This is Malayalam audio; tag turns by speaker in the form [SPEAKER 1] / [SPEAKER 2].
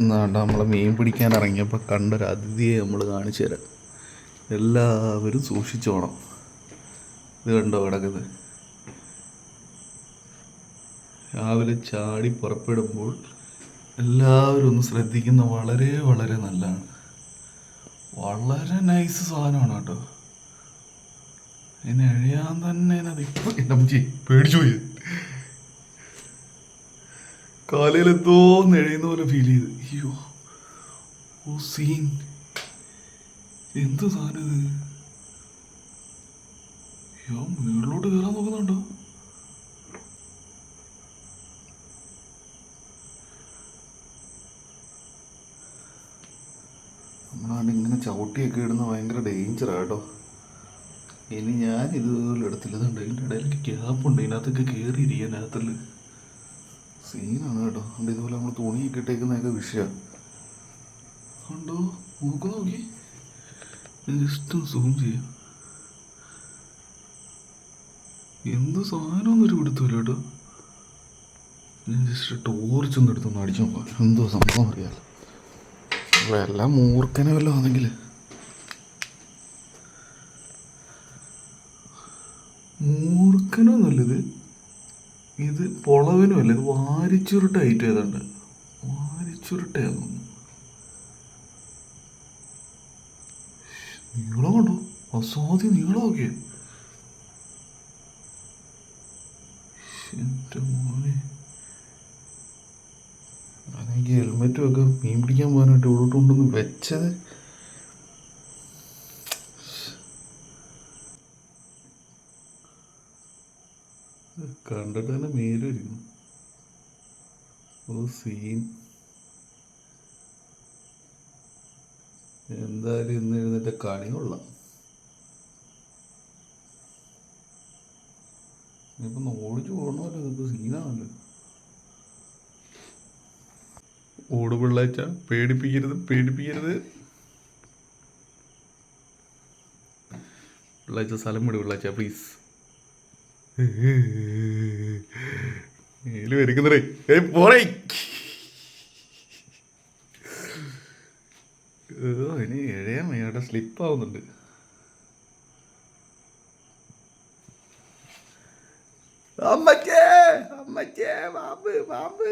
[SPEAKER 1] എന്നാണ്ട് നമ്മൾ മീൻ പിടിക്കാൻ ഇറങ്ങിയപ്പോൾ കണ്ടൊരു അതിഥിയെ നമ്മൾ കാണിച്ചു തരാം. എല്ലാവരും സൂക്ഷിച്ചോണം. ഇത് കണ്ടോ കിടക്കുന്നത്? രാവിലെ ചാടി പുറപ്പെടുമ്പോൾ എല്ലാവരും ഒന്ന് ശ്രദ്ധിക്കുന്ന വളരെ വളരെ നല്ലതാണ്. വളരെ നൈസ് സാധനമാണ് കേട്ടോ. ഇതിനെ എഴയാൻ തന്നെ ഇപ്പൊ പേടിച്ചു പോയി. കാലയിൽ എന്തോ എഴയുന്ന പോലെ ഫീൽ ചെയ്ത്. അയ്യോ, ഓ സീൻ, എന്ത് സാധനം ഇത്? അയ്യോ, മുകളിലോട്ട് കയറാൻ നോക്കുന്നുണ്ടോ? നമ്മളാണ്ട് ഇങ്ങനെ ചവിട്ടിയൊക്കെ ഇടുന്ന ഭയങ്കര ഡേഞ്ചറാണ് കേട്ടോ. ഇനി ഞാൻ ഇതുപോലെ എടുത്തില്ല. ഇതുണ്ട്, ഇതിൻ്റെ ഇടയിലേക്ക് ഗ്യാപ്പുണ്ട്, ഇതിനകത്തൊക്കെ കയറിയിരിക്കാൻ. അതിനകത്തുള്ള സീനാണ് കേട്ടോ. അതുകൊണ്ട് ഇതുപോലെ നമ്മൾ തുണിയൊക്കെ ഇട്ടേക്കുന്നതൊക്കെ വിഷയമാണ്. കണ്ടോ, നോക്കി ജസ്റ്റ് സൂം ചെയ്യാം. എന്ത് സാധനം ഒരു പിടുത്തമില്ല കേട്ടോ. ഞാൻ ജസ്റ്റ് ടോർച്ചൊന്നും എടുത്തൊന്ന് അടിച്ചു നോക്കാം എന്തോ സംഭവം അറിയാമല്ലോ. വല്ല മൂർഖനെ വല്ലതും ആണെങ്കിൽ. മൂർഖനോ നല്ലത്, ഇത് പൊളവനും അല്ല, ഇത് വാരിച്ചുരുട്ട ഐറ്റം ഏതാണ്ട്. വാരിച്ചുരുട്ടയാകുന്നു. നീളം കണ്ടോ, അസാധ്യ നീളമൊക്കെ. എൻ്റെ മോനെ, ഞാനെനിക്ക് ഹെൽമെറ്റും ഒക്കെ മീൻ പിടിക്കാൻ പോകാനായിട്ട് ഇവിടോട്ട് കൊണ്ടൊന്ന് വെച്ചത്. കണ്ടിട്ട് തന്നെ മേലുമായിരിക്കുന്നു. ഓ സീൻ. എന്തായാലും ഇന്ന് എഴുന്നേറ്റ കണി കൊള്ളാം. ഇനിയിപ്പം ഓടിച്ചു പോകണമല്ലോ, ഇതിപ്പോൾ സീനാണല്ലോ. ഓട് പിള്ളേച്ച, പേടിപ്പിക്കരുത് പേടിപ്പിക്കരുത്. പിള്ളേച്ച സ്ഥലം വിട് പിള്ളേച്ച പ്ലീസ്. മേല് വരിക്കുന്നേ. പോറേ. ഇനി എഴയാൻ വേണ്ട, സ്ലിപ്പാവുന്നുണ്ട്. അമ്മച്ചേ അമ്മച്ചേ, പാമ്പ് പാമ്പ്.